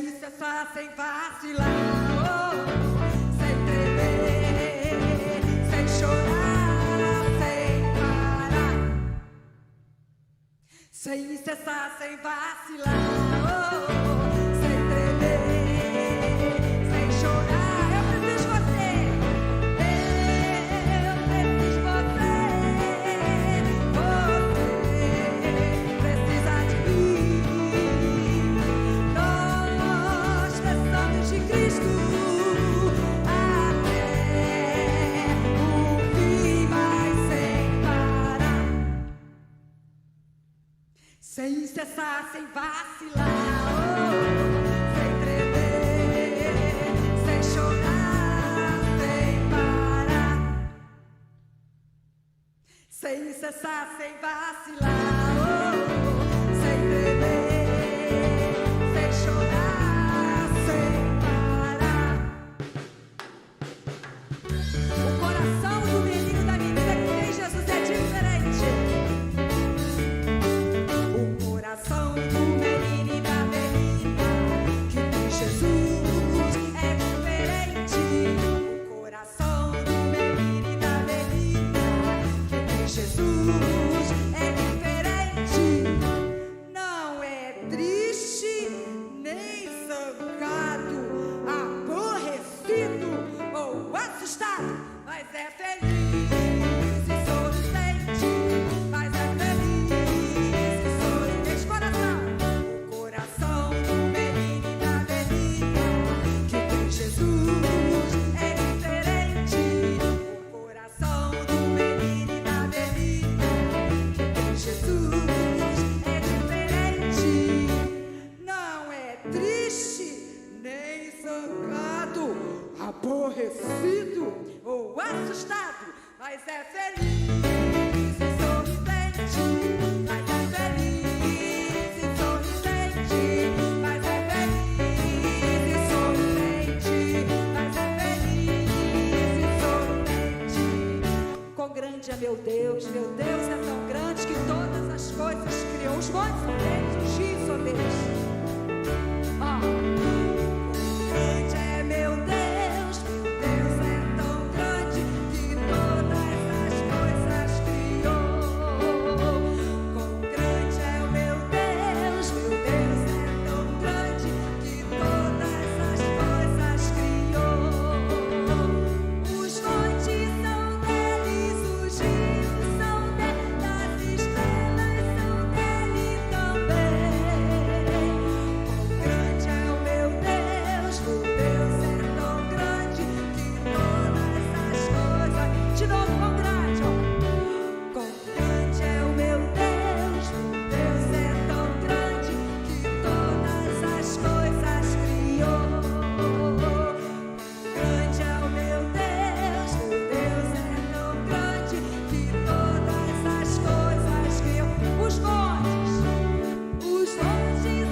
sem cessar, sem vacilar, sem tremer, sem chorar, sem parar, sem cessar, sem vacilar, sem tremer, sem chorar. Eu preciso de você, eu preciso de você, você precisa de mim. Nós precisamos de Cristo até o fim, mas sem parar, sem cessar, sem vacilar, sem tremer, sem chorar, sem parar, sem cessar, sem vacilar, sem tremer, sem chorar, sem parar. O coração do menino da menina que tem Jesus é diferente. O coração do menino e da menina que tem Jesus é diferente. O coração do menino e da menina que tem Jesus é diferente. Não é triste, nem zangado, aborrecido ou assustado, mas é feliz e sorridente, mas é feliz e sorridente. O coração do menino e da menina que tem Jesus é diferente. O coração do menino e da menina que tem Jesus é diferente. Não é triste, nem zangado, aborrecido ou assustado, mas é feliz e sorridente, mas é feliz e sorridente, mas é feliz e sorridente, mas é feliz e sorridente. Quão grande é meu Deus é tão grande que todas as coisas criou. Os montes são deles, os rios são deles. Grande é meu Deus é tão grande que todas as coisas criou. Quão grande é o meu Deus é tão grande que todas as coisas criou. Os montes são deles, os rios são deles, as estrelas são dele também. Quão grande é o meu Deus é tão grande que todas as coisas. De novo, quão grande, quão grande é o meu Deus é tão grande que todas as coisas criou. Quão grande é o meu Deus é tão grande que todas as coisas criou. Os montes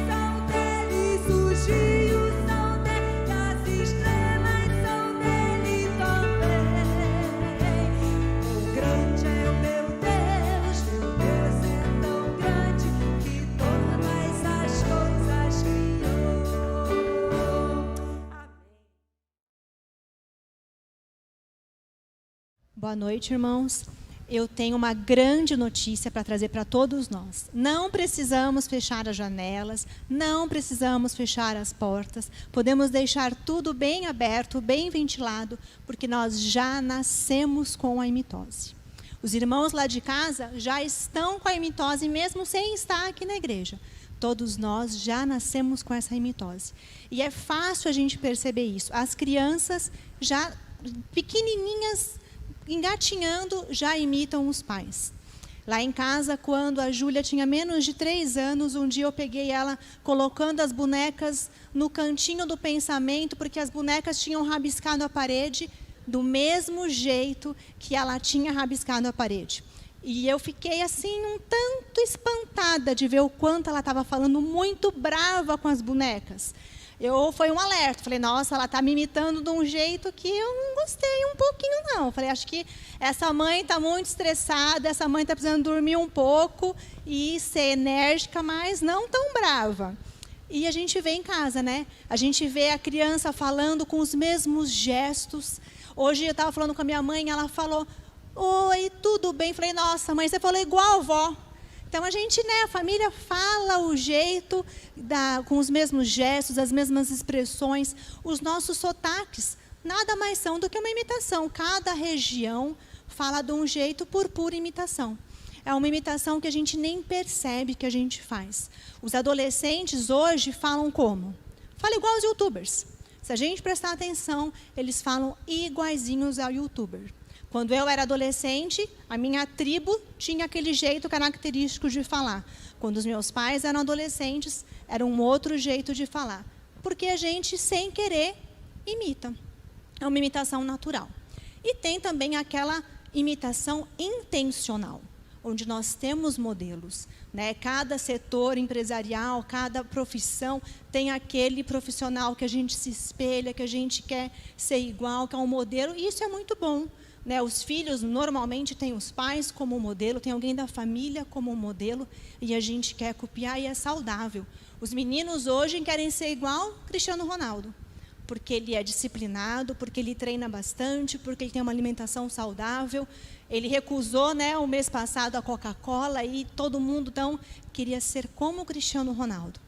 são deles, os rios são dele, as estrelas são dele também. Quão grande é o meu Deus é tão grande que todas as coisas criou. Amém. Boa noite, irmãos. Eu tenho uma grande notícia para trazer para todos nós. Não precisamos fechar as janelas, não precisamos fechar as portas. Podemos deixar tudo bem aberto, bem ventilado, porque nós já nascemos com a imitose. Os irmãos lá de casa já estão com a imitose, mesmo sem estar aqui na igreja. Todos nós já nascemos com essa imitose. E é fácil a gente perceber isso. As crianças já pequenininhas, engatinhando, já imitam os pais. Lá em casa, quando a Júlia tinha menos de 3 anos, um dia eu peguei ela colocando as bonecas no cantinho do pensamento, porque as bonecas tinham rabiscado a parede do mesmo jeito que ela tinha rabiscado a parede. E eu fiquei assim um tanto espantada de ver o quanto ela estava falando, muito brava com as bonecas. Foi um alerta, falei, nossa, ela está me imitando de um jeito que eu não gostei um pouquinho não. Falei, acho que essa mãe está muito estressada, essa mãe está precisando dormir um pouco e ser enérgica, mas não tão brava. E a gente vê em casa, né? A gente vê a criança falando com os mesmos gestos. Hoje eu estava falando com a minha mãe, ela falou, oi, tudo bem? Falei, nossa, mãe, você falou igual a avó. Então a gente, né, a família fala o jeito, com os mesmos gestos, as mesmas expressões. Os nossos sotaques nada mais são do que uma imitação. Cada região fala de um jeito por pura imitação. É uma imitação que a gente nem percebe que a gente faz. Os adolescentes hoje falam como? Falam igual aos youtubers. Se a gente prestar atenção, eles falam iguaizinhos ao youtuber. Quando eu era adolescente, a minha tribo tinha aquele jeito característico de falar. Quando os meus pais eram adolescentes, era um outro jeito de falar. Porque a gente, sem querer, imita. É uma imitação natural. E tem também aquela imitação intencional, onde nós temos modelos, né? Cada setor empresarial, cada profissão tem aquele profissional que a gente se espelha, que a gente quer ser igual, que é um modelo, e isso é muito bom, né? Os filhos normalmente têm os pais como modelo, tem alguém da família como modelo, e a gente quer copiar e é saudável. Os meninos hoje querem ser igual Cristiano Ronaldo, porque ele é disciplinado, porque ele treina bastante, porque ele tem uma alimentação saudável. Ele recusou, né, o mês passado a Coca-Cola e todo mundo então queria ser como o Cristiano Ronaldo.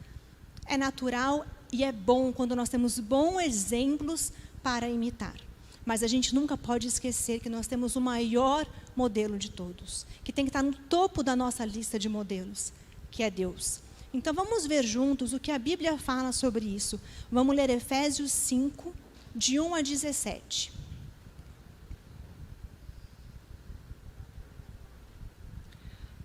É natural e é bom quando nós temos bons exemplos para imitar. Mas a gente nunca pode esquecer que nós temos o maior modelo de todos, que tem que estar no topo da nossa lista de modelos, que é Deus. Então vamos ver juntos o que a Bíblia fala sobre isso. Vamos ler Efésios 5, de 1 a 17.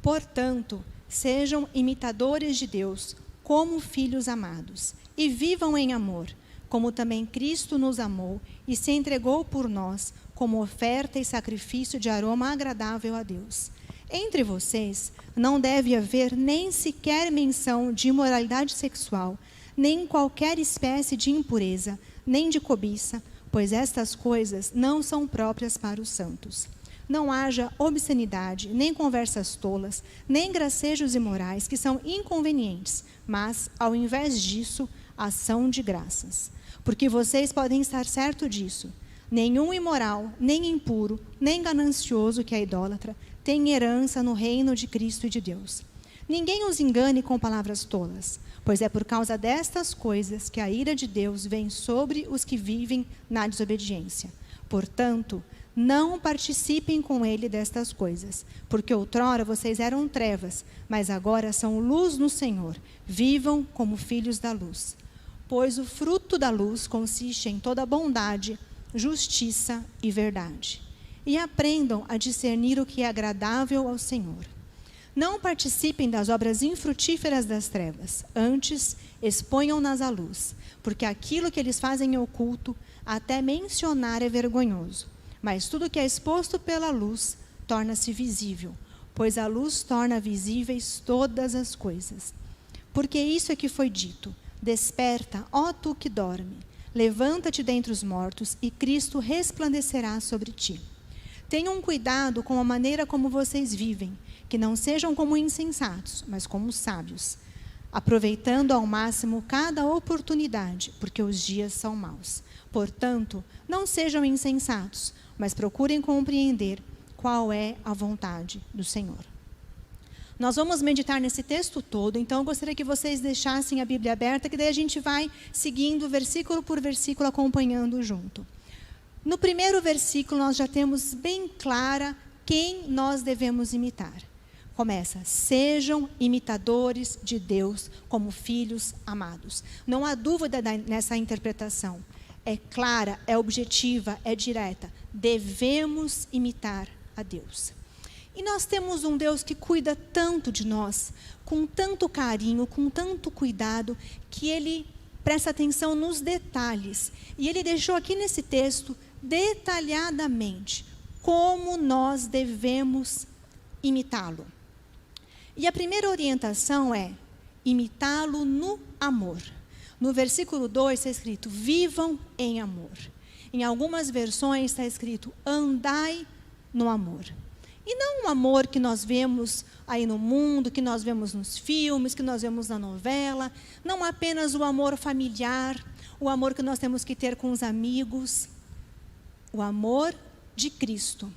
Portanto, sejam imitadores de Deus, como filhos amados, e vivam em amor, como também Cristo nos amou e se entregou por nós, como oferta e sacrifício de aroma agradável a Deus. Entre vocês não deve haver nem sequer menção de imoralidade sexual, nem qualquer espécie de impureza, nem de cobiça, pois estas coisas não são próprias para os santos. Não haja obscenidade, nem conversas tolas, nem gracejos imorais, que são inconvenientes, mas, ao invés disso, ação de graças. Porque vocês podem estar certos disso. Nenhum imoral, nem impuro, nem ganancioso que é idólatra, tem herança no reino de Cristo e de Deus. Ninguém os engane com palavras tolas, pois é por causa destas coisas que a ira de Deus vem sobre os que vivem na desobediência. Portanto, não participem com ele destas coisas, porque outrora vocês eram trevas, mas agora são luz no Senhor. Vivam como filhos da luz. Pois o fruto da luz consiste em toda bondade, justiça e verdade. E aprendam a discernir o que é agradável ao Senhor. Não participem das obras infrutíferas das trevas, antes exponham-nas à luz, porque aquilo que eles fazem em oculto, até mencionar é vergonhoso. Mas tudo que é exposto pela luz torna-se visível, pois a luz torna visíveis todas as coisas. Porque isso é que foi dito: desperta, ó tu que dorme, levanta-te dentre os mortos, e Cristo resplandecerá sobre ti. Tenham cuidado com a maneira como vocês vivem, que não sejam como insensatos, mas como sábios, aproveitando ao máximo cada oportunidade, porque os dias são maus. Portanto, não sejam insensatos, mas procurem compreender qual é a vontade do Senhor. Nós vamos meditar nesse texto todo, então eu gostaria que vocês deixassem a Bíblia aberta, que daí a gente vai seguindo versículo por versículo, acompanhando junto. No primeiro versículo, nós já temos bem clara quem nós devemos imitar. Começa: sejam imitadores de Deus como filhos amados. Não há dúvida nessa interpretação. É clara, é objetiva, é direta. Devemos imitar a Deus. E nós temos um Deus que cuida tanto de nós, com tanto carinho, com tanto cuidado, que Ele presta atenção nos detalhes. E Ele deixou aqui nesse texto, detalhadamente, como nós devemos imitá-lo. E a primeira orientação é imitá-lo no amor. No versículo 2 está escrito: vivam em amor. Em algumas versões está escrito: andai no amor. E não um amor que nós vemos aí no mundo, que nós vemos nos filmes, que nós vemos na novela. Não apenas o amor familiar, o amor que nós temos que ter com os amigos. O amor de Cristo.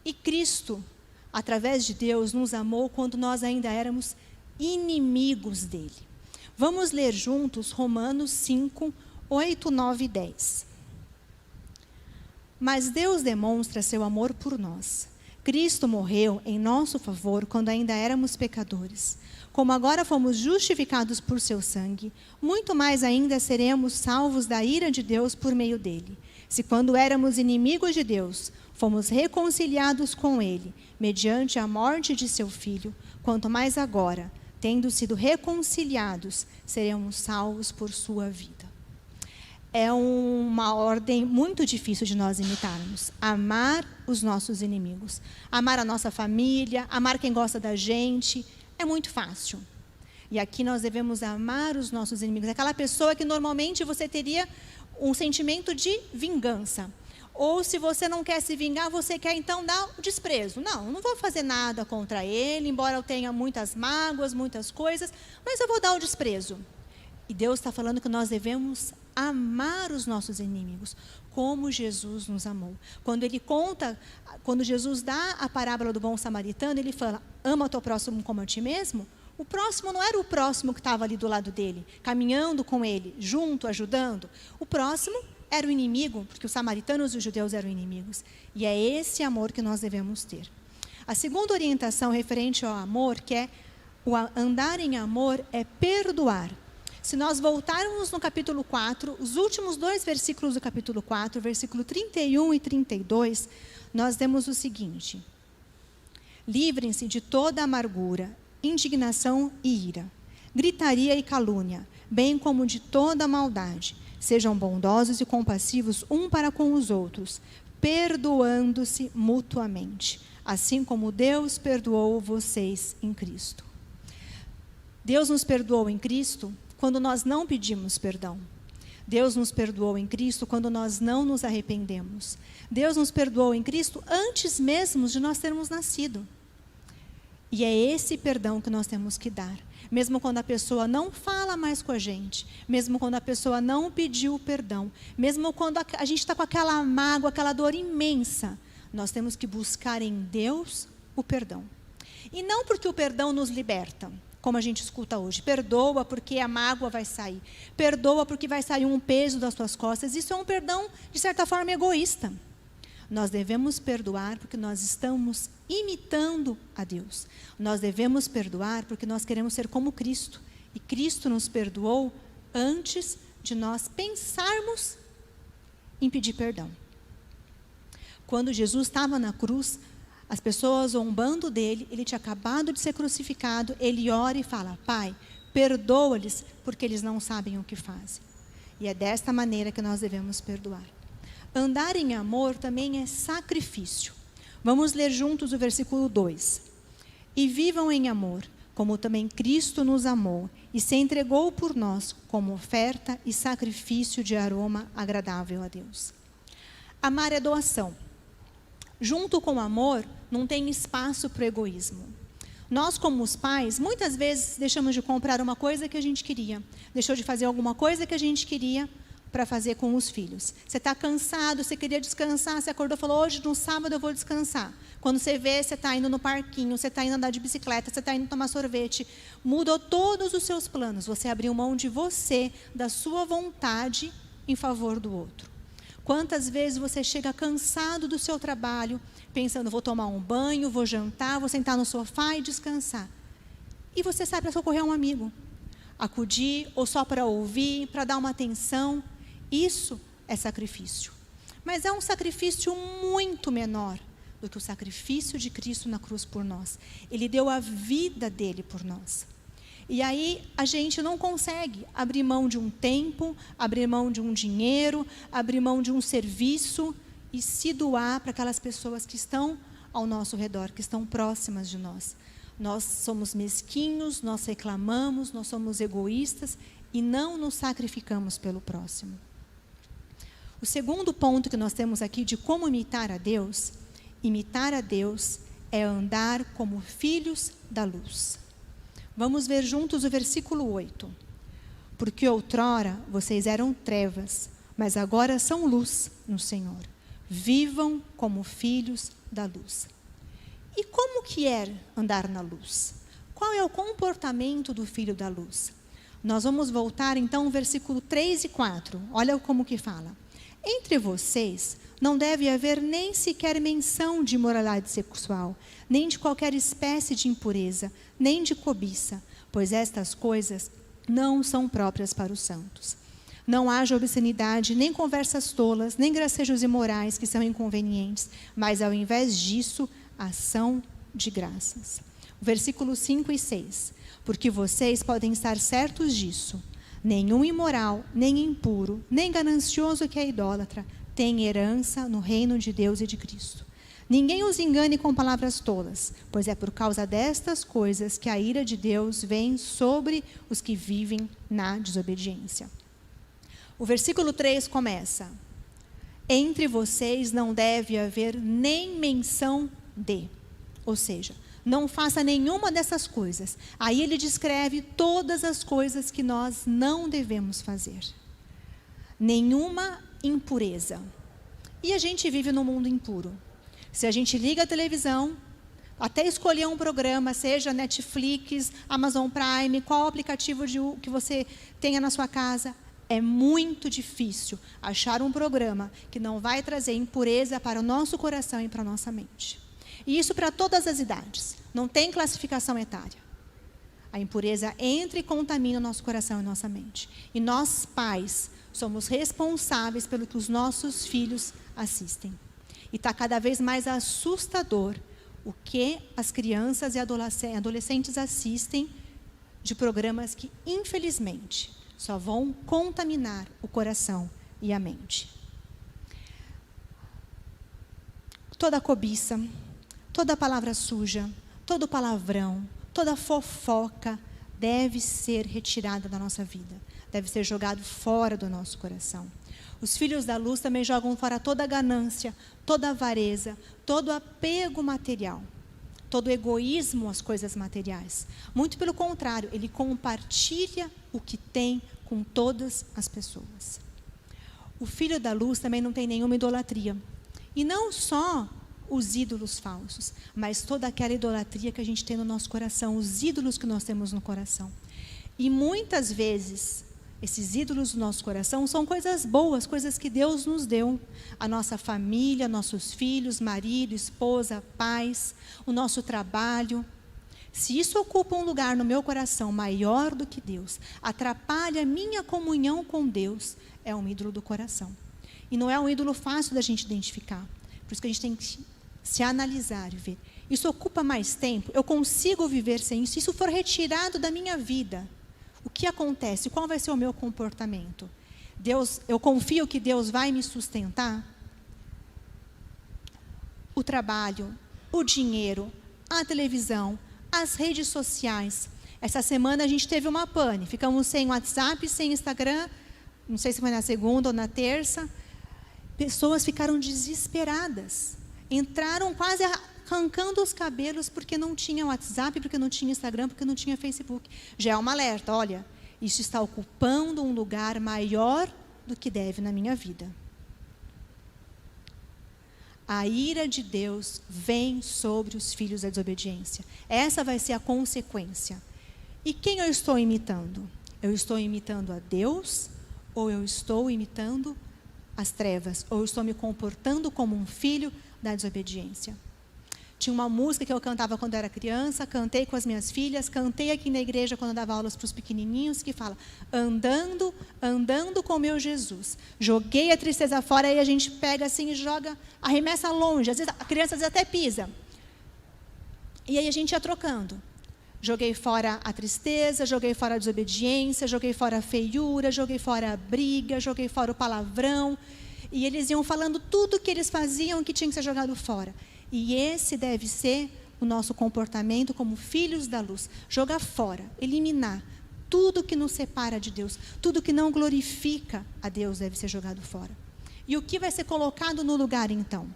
E Cristo, através de Deus, nos amou quando nós ainda éramos inimigos dele. Vamos ler juntos Romanos 5, 8, 9 e 10. Mas Deus demonstra seu amor por nós. Cristo morreu em nosso favor quando ainda éramos pecadores. Como agora fomos justificados por seu sangue, muito mais ainda seremos salvos da ira de Deus por meio dele. Se quando éramos inimigos de Deus, fomos reconciliados com ele, mediante a morte de seu Filho, quanto mais agora, tendo sido reconciliados, seremos salvos por sua vida. É uma ordem muito difícil de nós imitarmos. Amar os nossos inimigos. Amar a nossa família, amar quem gosta da gente, é muito fácil. E aqui nós devemos amar os nossos inimigos. Aquela pessoa que normalmente você teria um sentimento de vingança. Ou se você não quer se vingar, você quer então dar o desprezo. Não vou fazer nada contra ele, embora eu tenha muitas mágoas, muitas coisas, mas eu vou dar o desprezo. E Deus está falando que nós devemos amar os nossos inimigos, como Jesus nos amou. Quando Jesus dá a parábola do bom samaritano, ele fala, ama o teu próximo como a ti mesmo. O próximo não era o próximo que estava ali do lado dele, caminhando com ele, junto, ajudando. O próximo era o inimigo, porque os samaritanos e os judeus eram inimigos. E é esse amor que nós devemos ter. A segunda orientação referente ao amor, que é o andar em amor, é perdoar. Se nós voltarmos no capítulo 4, os últimos 2 versículos do capítulo 4, versículo 31 e 32, nós temos o seguinte: livrem-se de toda amargura, indignação e ira, gritaria e calúnia, bem como de toda maldade. Sejam bondosos e compassivos um para com os outros, perdoando-se mutuamente, assim como Deus perdoou vocês em Cristo. Deus nos perdoou em Cristo quando nós não pedimos perdão. Deus nos perdoou em Cristo quando nós não nos arrependemos. Deus nos perdoou em Cristo antes mesmo de nós termos nascido. E é esse perdão que nós temos que dar. Mesmo quando a pessoa não fala mais com a gente, mesmo quando a pessoa não pediu perdão, mesmo quando a gente está com aquela mágoa, aquela dor imensa, nós temos que buscar em Deus o perdão. E não porque o perdão nos liberta, como a gente escuta hoje. Perdoa porque a mágoa vai sair. Perdoa porque vai sair um peso das tuas costas. Isso é um perdão, de certa forma, egoísta. Nós devemos perdoar porque nós estamos imitando a Deus. Nós devemos perdoar porque nós queremos ser como Cristo. E Cristo nos perdoou antes de nós pensarmos em pedir perdão. Quando Jesus estava na cruz, as pessoas zombando dele, ele tinha acabado de ser crucificado, ele ora e fala: Pai, perdoa-lhes porque eles não sabem o que fazem. E é desta maneira que nós devemos perdoar. Andar em amor também é sacrifício. Vamos ler juntos o versículo 2. E vivam em amor, como também Cristo nos amou e se entregou por nós como oferta e sacrifício de aroma agradável a Deus. Amar é doação. Junto com o amor, não tem espaço para o egoísmo. Nós, como os pais, muitas vezes deixamos de comprar uma coisa que a gente queria, deixou de fazer alguma coisa que a gente queria para fazer com os filhos. Você está cansado, você queria descansar, você acordou e falou: hoje, no sábado, eu vou descansar. Quando você vê, você está indo no parquinho, você está indo andar de bicicleta, você está indo tomar sorvete. Mudou todos os seus planos. Você abriu mão de você, da sua vontade, em favor do outro. Quantas vezes você chega cansado do seu trabalho, pensando: vou tomar um banho, vou jantar, vou sentar no sofá e descansar. E você sai para socorrer um amigo, acudir ou só para ouvir, para dar uma atenção. Isso é sacrifício. Mas é um sacrifício muito menor do que o sacrifício de Cristo na cruz por nós. Ele deu a vida dele por nós. E aí a gente não consegue abrir mão de um tempo, abrir mão de um dinheiro, abrir mão de um serviço e se doar para aquelas pessoas que estão ao nosso redor, que estão próximas de nós. Nós somos mesquinhos, nós reclamamos, nós somos egoístas e não nos sacrificamos pelo próximo. O segundo ponto que nós temos aqui de como imitar a Deus é andar como filhos da luz. Vamos ver juntos o versículo 8. Porque outrora vocês eram trevas, mas agora são luz no Senhor. Vivam como filhos da luz. E como que é andar na luz? Qual é o comportamento do filho da luz? Nós vamos voltar então ao versículo 3 e 4. Olha como que fala. Entre vocês não deve haver nem sequer menção de imoralidade sexual, nem de qualquer espécie de impureza, nem de cobiça, pois estas coisas não são próprias para os santos. Não haja obscenidade, nem conversas tolas, nem gracejos imorais que são inconvenientes, mas ao invés disso, ação de graças. Versículos 5 e 6. Porque vocês podem estar certos disso. Nenhum imoral, nem impuro, nem ganancioso que é idólatra, tem herança no reino de Deus e de Cristo. Ninguém os engane com palavras tolas, pois é por causa destas coisas que a ira de Deus vem sobre os que vivem na desobediência. O versículo 3 começa: entre vocês não deve haver nem menção de, ou seja, não faça nenhuma dessas coisas. Aí ele descreve todas as coisas que nós não devemos fazer. Nenhuma impureza. E a gente vive num mundo impuro. Se a gente liga a televisão, até escolher um programa, seja Netflix, Amazon Prime, qual aplicativo que você tenha na sua casa, é muito difícil achar um programa que não vai trazer impureza para o nosso coração e para a nossa mente. E isso para todas as idades. Não tem classificação etária. A impureza entra e contamina o nosso coração e nossa mente. E nós, pais, somos responsáveis pelo que os nossos filhos assistem. E está cada vez mais assustador o que as crianças e adolescentes assistem de programas que, infelizmente, só vão contaminar o coração e a mente. Toda cobiça, toda palavra suja, todo palavrão, toda fofoca deve ser retirada da nossa vida. Deve ser jogado fora do nosso coração. Os filhos da luz também jogam fora toda ganância, toda avareza, todo apego material, todo egoísmo às coisas materiais. Muito pelo contrário, ele compartilha o que tem com todas as pessoas. O filho da luz também não tem nenhuma idolatria. E não só os ídolos falsos, mas toda aquela idolatria que a gente tem no nosso coração, os ídolos que nós temos no coração. E muitas vezes, esses ídolos do nosso coração são coisas boas, coisas que Deus nos deu. A nossa família, nossos filhos, marido, esposa, pais, o nosso trabalho. Se isso ocupa um lugar no meu coração maior do que Deus, atrapalha a minha comunhão com Deus, é um ídolo do coração. E não é um ídolo fácil da gente identificar. Por isso que a gente tem que se analisar e ver. Isso ocupa mais tempo? Eu consigo viver sem isso? Se isso for retirado da minha vida, o que acontece? Qual vai ser o meu comportamento? Eu confio que Deus vai me sustentar? O trabalho, o dinheiro, a televisão, as redes sociais. Essa semana a gente teve uma pane. Ficamos sem WhatsApp, sem Instagram. Não sei se foi na segunda ou na terça. Pessoas ficaram desesperadas. Entraram quase arrancando os cabelos porque não tinha WhatsApp, porque não tinha Instagram, porque não tinha Facebook. Já é um alerta, olha, isso está ocupando um lugar maior do que deve na minha vida. A ira de Deus vem sobre os filhos da desobediência. Essa vai ser a consequência. E quem eu estou imitando? Eu estou imitando a Deus ou eu estou imitando as trevas? Ou eu estou me comportando como um filho da desobediência? Tinha uma música que eu cantava quando eu era criança, cantei com as minhas filhas, cantei aqui na igreja quando eu dava aulas para os pequenininhos, que fala, andando com o meu Jesus. Joguei a tristeza fora, aí a gente pega assim e joga, arremessa longe, às vezes a criança até pisa. E aí a gente ia trocando. Joguei fora a tristeza, joguei fora a desobediência, joguei fora a feiura, joguei fora a briga, joguei fora o palavrão. E eles iam falando tudo que eles faziam que tinha que ser jogado fora. E esse deve ser o nosso comportamento como filhos da luz. Jogar fora, eliminar tudo que nos separa de Deus, tudo que não glorifica a Deus deve ser jogado fora. E o que vai ser colocado no lugar então?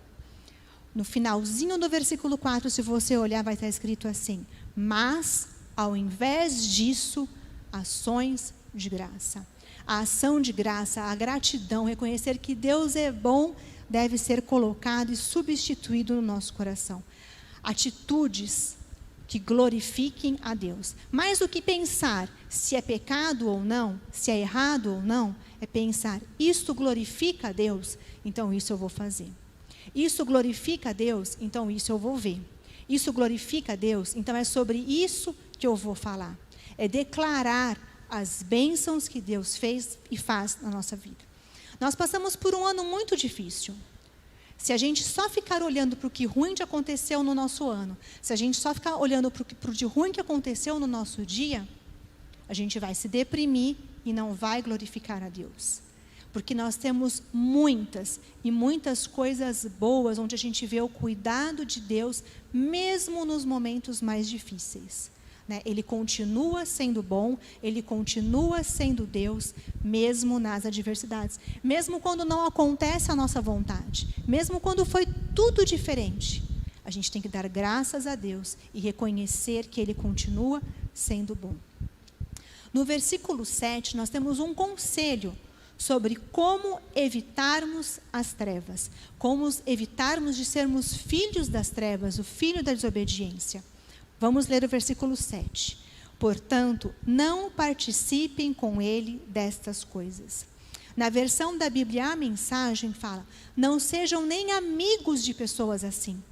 No finalzinho do versículo 4, se você olhar, vai estar escrito assim: mas, ao invés disso, ações de graça. A ação de graça, a gratidão, reconhecer que Deus é bom, deve ser colocado e substituído no nosso coração. Atitudes que glorifiquem a Deus. Mais do que pensar se é pecado ou não, se é errado ou não, é pensar: isto glorifica a Deus, então isso eu vou fazer. Isso glorifica a Deus, então isso eu vou ver. Isso glorifica a Deus, então é sobre isso que eu vou falar. É declarar as bênçãos que Deus fez e faz na nossa vida. Nós passamos por um ano muito difícil. Se a gente só ficar olhando para o que ruim que aconteceu no nosso ano, se a gente só ficar olhando para o de ruim que aconteceu no nosso dia, a gente vai se deprimir e não vai glorificar a Deus. Porque nós temos muitas e muitas coisas boas, onde a gente vê o cuidado de Deus, mesmo nos momentos mais difíceis. Ele continua sendo bom, Ele continua sendo Deus, mesmo nas adversidades. Mesmo quando não acontece a nossa vontade, mesmo quando foi tudo diferente, a gente tem que dar graças a Deus e reconhecer que Ele continua sendo bom. No versículo 7, nós temos um conselho sobre como evitarmos as trevas, como evitarmos de sermos filhos das trevas, o filho da desobediência. Vamos ler o versículo 7. Portanto, não participem com ele destas coisas. Na versão da Bíblia, a mensagem fala: não sejam nem amigos de pessoas assim.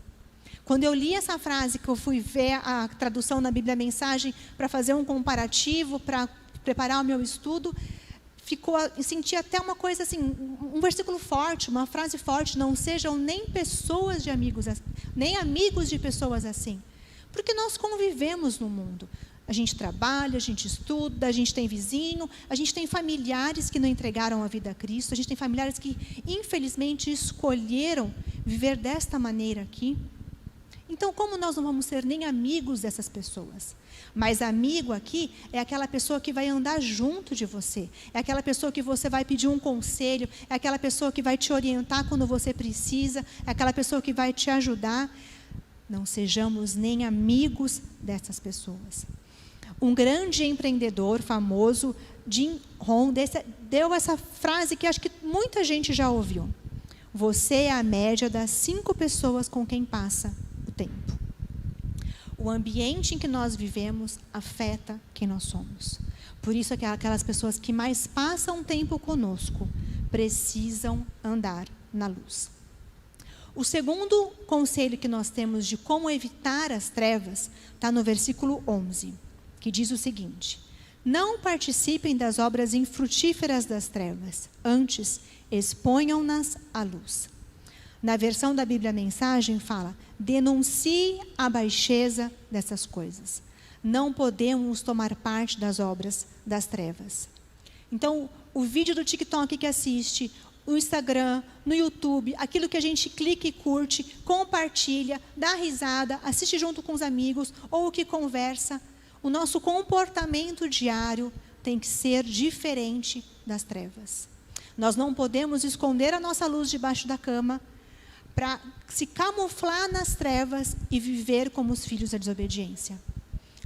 Quando eu li essa frase, que eu fui ver a tradução na Bíblia Mensagem para fazer um comparativo, para preparar o meu estudo, senti até uma coisa assim, um versículo forte, uma frase forte: não sejam nem pessoas de amigos, nem amigos de pessoas assim. Porque nós convivemos no mundo. A gente trabalha, a gente estuda, a gente tem vizinho, a gente tem familiares que não entregaram a vida a Cristo, a gente tem familiares que, infelizmente, escolheram viver desta maneira aqui. Então, como nós não vamos ser nem amigos dessas pessoas? Mas amigo aqui é aquela pessoa que vai andar junto de você, é aquela pessoa que você vai pedir um conselho, é aquela pessoa que vai te orientar quando você precisa, é aquela pessoa que vai te ajudar. Não sejamos nem amigos dessas pessoas. Um grande empreendedor famoso, Jim Rohn, deu essa frase que acho que muita gente já ouviu: você é a média das 5 pessoas com quem passa o tempo. O ambiente em que nós vivemos afeta quem nós somos. Por isso, aquelas pessoas que mais passam tempo conosco precisam andar na luz. O segundo conselho que nós temos de como evitar as trevas está no versículo 11, que diz o seguinte: não participem das obras infrutíferas das trevas, antes exponham-nas à luz. Na versão da Bíblia Mensagem fala: denuncie a baixeza dessas coisas. Não podemos tomar parte das obras das trevas. Então, o vídeo do TikTok que assiste, no Instagram, no YouTube, aquilo que a gente clica e curte, compartilha, dá risada, assiste junto com os amigos, ou que conversa, o nosso comportamento diário tem que ser diferente das trevas. Nós não podemos esconder a nossa luz debaixo da cama para se camuflar nas trevas e viver como os filhos da desobediência.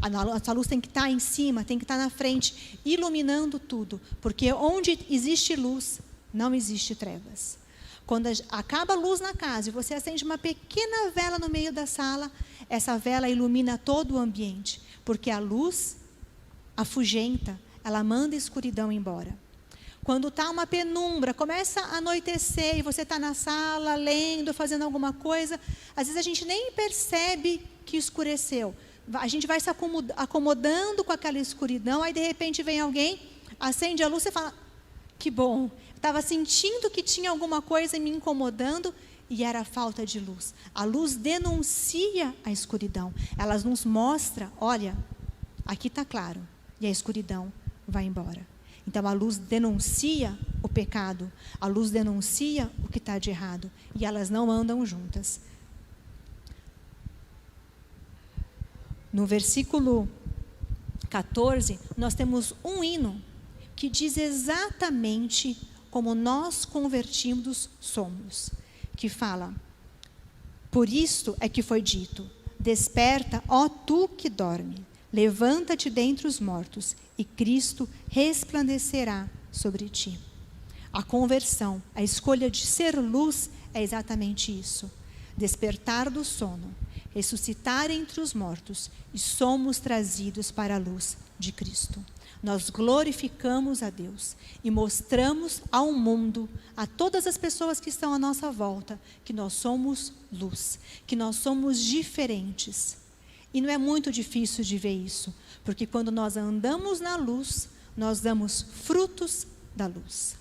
A nossa luz tem que estar em cima, tem que estar na frente, iluminando tudo, porque onde existe luz, não existe trevas. Quando acaba a luz na casa e você acende uma pequena vela no meio da sala, essa vela ilumina todo o ambiente, porque a luz afugenta, ela manda a escuridão embora. Quando está uma penumbra, começa a anoitecer e você está na sala, lendo, fazendo alguma coisa, às vezes a gente nem percebe que escureceu. A gente vai se acomodando com aquela escuridão, aí de repente vem alguém, acende a luz e fala: que bom, estava sentindo que tinha alguma coisa me incomodando e era a falta de luz. A luz denuncia a escuridão. Ela nos mostra: olha, aqui está claro. E a escuridão vai embora. Então a luz denuncia o pecado. A luz denuncia o que está de errado. E elas não andam juntas. No versículo 14, nós temos um hino que diz exatamente como nós convertidos somos, que fala: Por isso é que foi dito: desperta, ó tu que dorme, levanta-te dentre os mortos, e Cristo resplandecerá sobre ti. A conversão, a escolha de ser luz é exatamente isso. Despertar do sono, ressuscitar entre os mortos, e somos trazidos para a luz de Cristo. Nós glorificamos a Deus e mostramos ao mundo, a todas as pessoas que estão à nossa volta, que nós somos luz, que nós somos diferentes. E não é muito difícil de ver isso, porque quando nós andamos na luz, nós damos frutos da luz.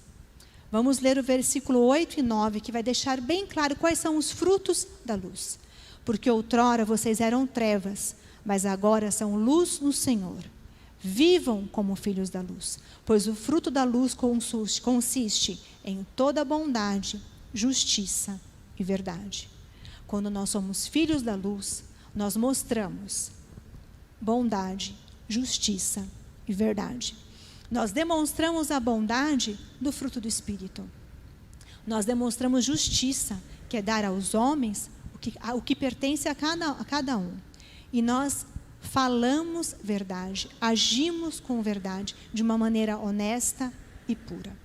Vamos ler o versículo 8 e 9, que vai deixar bem claro quais são os frutos da luz. Porque outrora vocês eram trevas, mas agora são luz no Senhor. Vivam como filhos da luz, pois o fruto da luz consiste em toda bondade, justiça e verdade. Quando nós somos filhos da luz, nós mostramos bondade, justiça e verdade. Nós demonstramos a bondade do fruto do Espírito. Nós demonstramos justiça, que é dar aos homens o que pertence a cada um. E nós falamos verdade, agimos com verdade, de uma maneira honesta e pura.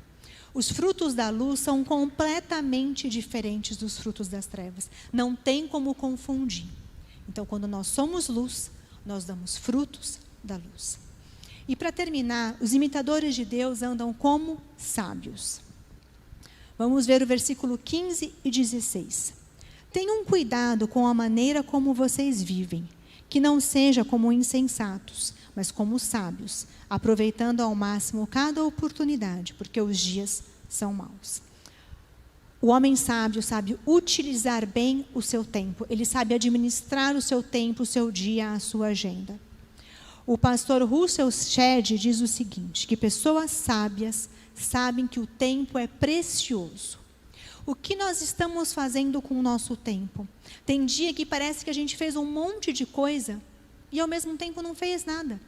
Os frutos da luz são completamente diferentes dos frutos das trevas. Não tem como confundir. Então, quando nós somos luz, nós damos frutos da luz. E para terminar, os imitadores de Deus andam como sábios. Vamos ver o versículo 15 e 16. Tenham cuidado com a maneira como vocês vivem, que não seja como insensatos, mas como sábios, aproveitando ao máximo cada oportunidade, porque os dias são maus. O homem sábio sabe utilizar bem o seu tempo, ele sabe administrar o seu tempo, o seu dia, a sua agenda. O pastor Russell Shedd diz o seguinte, que pessoas sábias sabem que o tempo é precioso. O que nós estamos fazendo com o nosso tempo? Tem dia que parece que a gente fez um monte de coisa e ao mesmo tempo não fez nada.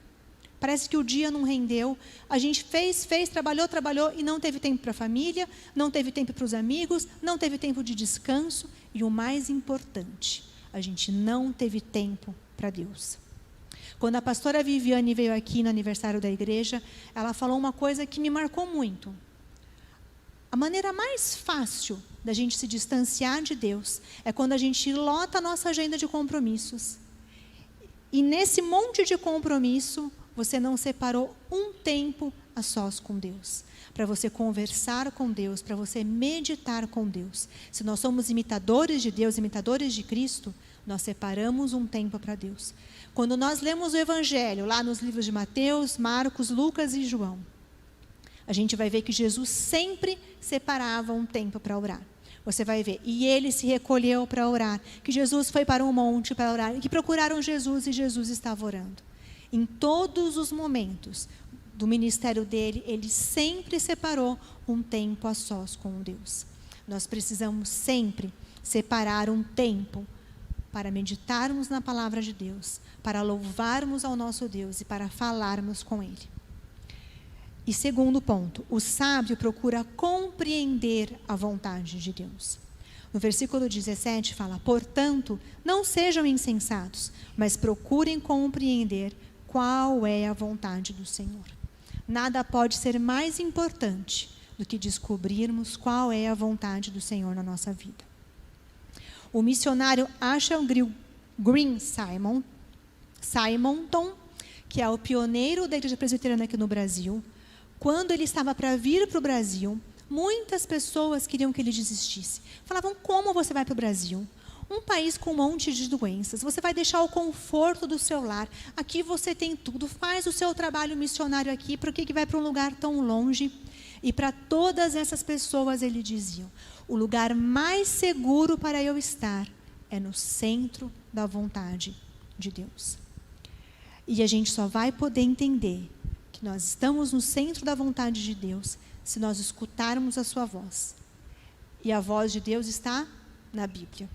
Parece que o dia não rendeu. A gente fez, trabalhou e não teve tempo para a família, não teve tempo para os amigos, não teve tempo de descanso e o mais importante, a gente não teve tempo para Deus. Quando a pastora Viviane veio aqui no aniversário da igreja, ela falou uma coisa que me marcou muito. A maneira mais fácil da gente se distanciar de Deus é quando a gente lota a nossa agenda de compromissos. E nesse monte de compromisso, você não separou um tempo a sós com Deus. Para você conversar com Deus, para você meditar com Deus. Se nós somos imitadores de Deus, imitadores de Cristo, nós separamos um tempo para Deus. Quando nós lemos o Evangelho, lá nos livros de Mateus, Marcos, Lucas e João, a gente vai ver que Jesus sempre separava um tempo para orar. Você vai ver, e ele se recolheu para orar, que Jesus foi para um monte para orar, e que procuraram Jesus e Jesus estava orando. Em todos os momentos do ministério dele, ele sempre separou um tempo a sós com Deus. Nós precisamos sempre separar um tempo para meditarmos na palavra de Deus, para louvarmos ao nosso Deus e para falarmos com ele. E segundo ponto, o sábio procura compreender a vontade de Deus. No versículo 17 fala, portanto, não sejam insensatos, mas procurem compreender qual é a vontade do Senhor. Nada pode ser mais importante do que descobrirmos qual é a vontade do Senhor na nossa vida. O missionário Asher Green Simonton, que é o pioneiro da Igreja Presbiteriana aqui no Brasil, quando ele estava para vir para o Brasil, muitas pessoas queriam que ele desistisse. Falavam, como você vai para o Brasil? Um país com um monte de doenças, você vai deixar o conforto do seu lar, aqui você tem tudo, faz o seu trabalho missionário aqui, por que vai para um lugar tão longe? E para todas essas pessoas ele dizia, o lugar mais seguro para eu estar é no centro da vontade de Deus. E a gente só vai poder entender que nós estamos no centro da vontade de Deus se nós escutarmos a sua voz. E a voz de Deus está na Bíblia.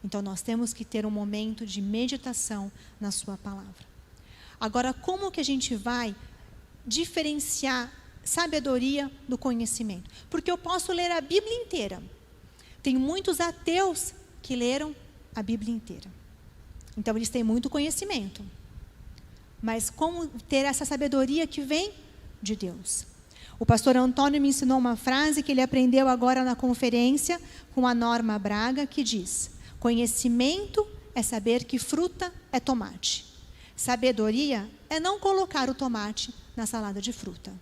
Então, nós temos que ter um momento de meditação na sua palavra. Agora, como que a gente vai diferenciar sabedoria do conhecimento? Porque eu posso ler a Bíblia inteira. Tem muitos ateus que leram a Bíblia inteira. Então, eles têm muito conhecimento. Mas como ter essa sabedoria que vem de Deus? O pastor Antônio me ensinou uma frase que ele aprendeu agora na conferência com a Norma Braga, que diz: conhecimento é saber que fruta é tomate. Sabedoria é não colocar o tomate na salada de fruta.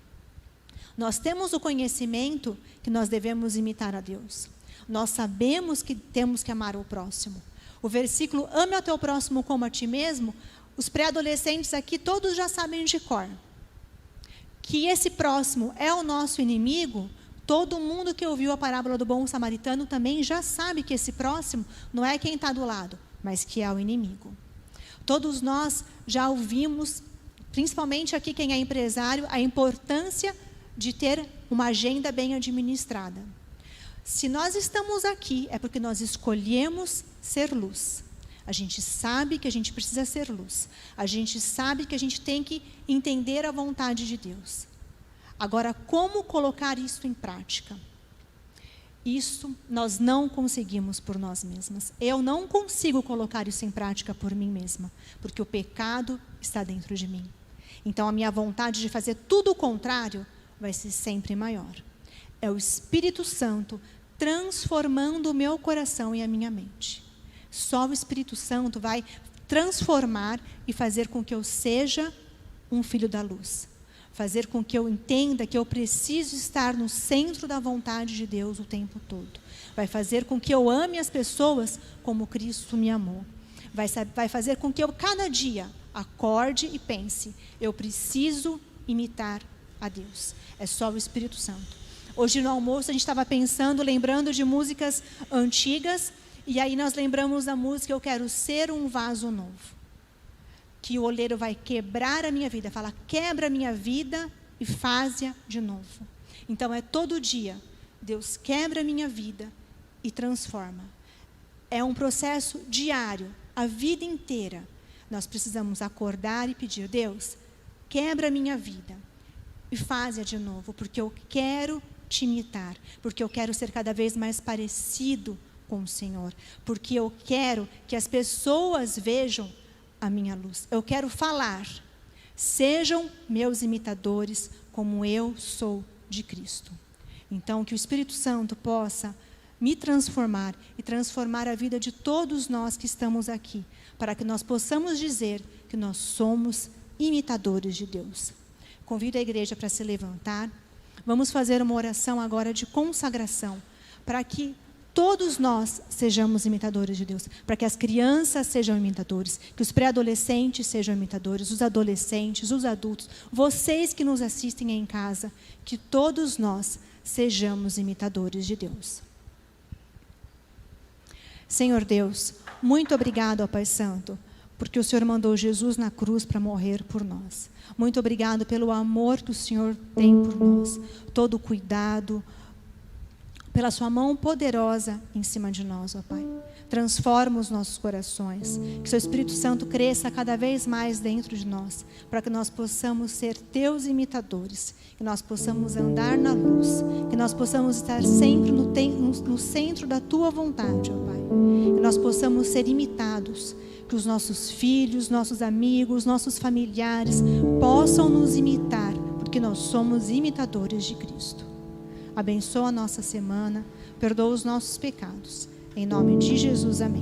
Nós temos o conhecimento que nós devemos imitar a Deus. Nós sabemos que temos que amar o próximo. O versículo, ame ao teu próximo como a ti mesmo, os pré-adolescentes aqui todos já sabem de cor. Que esse próximo é o nosso inimigo, todo mundo que ouviu a parábola do bom samaritano também já sabe que esse próximo não é quem está do lado, mas que é o inimigo. Todos nós já ouvimos, principalmente aqui quem é empresário, a importância de ter uma agenda bem administrada. Se nós estamos aqui, é porque nós escolhemos ser luz. A gente sabe que a gente precisa ser luz. A gente sabe que a gente tem que entender a vontade de Deus. Agora, como colocar isso em prática? Isso nós não conseguimos por nós mesmas. Eu não consigo colocar isso em prática por mim mesma, porque o pecado está dentro de mim. Então, a minha vontade de fazer tudo o contrário vai ser sempre maior. É o Espírito Santo transformando o meu coração e a minha mente. Só o Espírito Santo vai transformar e fazer com que eu seja um filho da luz. Fazer com que eu entenda que eu preciso estar no centro da vontade de Deus o tempo todo. Vai fazer com que eu ame as pessoas como Cristo me amou. Vai fazer com que eu cada dia acorde e pense, eu preciso imitar a Deus. É só o Espírito Santo. Hoje no almoço a gente estava pensando, lembrando de músicas antigas, e aí nós lembramos da música Eu Quero Ser um Vaso Novo. Que o oleiro vai quebrar a minha vida, fala, quebra a minha vida e faz-a de novo. Então é todo dia, Deus quebra a minha vida e transforma. É um processo diário, a vida inteira. Nós precisamos acordar e pedir, Deus, quebra a minha vida e faz-a de novo, porque eu quero te imitar, porque eu quero ser cada vez mais parecido com o Senhor, porque eu quero que as pessoas vejam a minha luz. Eu quero falar, sejam meus imitadores como eu sou de Cristo. Então, que o Espírito Santo possa me transformar e transformar a vida de todos nós que estamos aqui, para que nós possamos dizer que nós somos imitadores de Deus. Convido a igreja para se levantar. Vamos fazer uma oração agora de consagração, para que todos nós sejamos imitadores de Deus, para que as crianças sejam imitadores, que os pré-adolescentes sejam imitadores, os adolescentes, os adultos, vocês que nos assistem em casa, que todos nós sejamos imitadores de Deus. Senhor Deus, muito obrigado, ó Pai Santo, porque o Senhor mandou Jesus na cruz para morrer por nós. Muito obrigado pelo amor que o Senhor tem por nós, todo o cuidado, pela sua mão poderosa em cima de nós, ó Pai. Transforma os nossos corações, que seu Espírito Santo cresça cada vez mais dentro de nós, para que nós possamos ser teus imitadores, que nós possamos andar na luz, que nós possamos estar sempre no centro da tua vontade, ó Pai. Que nós possamos ser imitados, que os nossos filhos, nossos amigos, nossos familiares possam nos imitar, porque nós somos imitadores de Cristo. Abençoa a nossa semana, perdoa os nossos pecados. Em nome de Jesus, amém.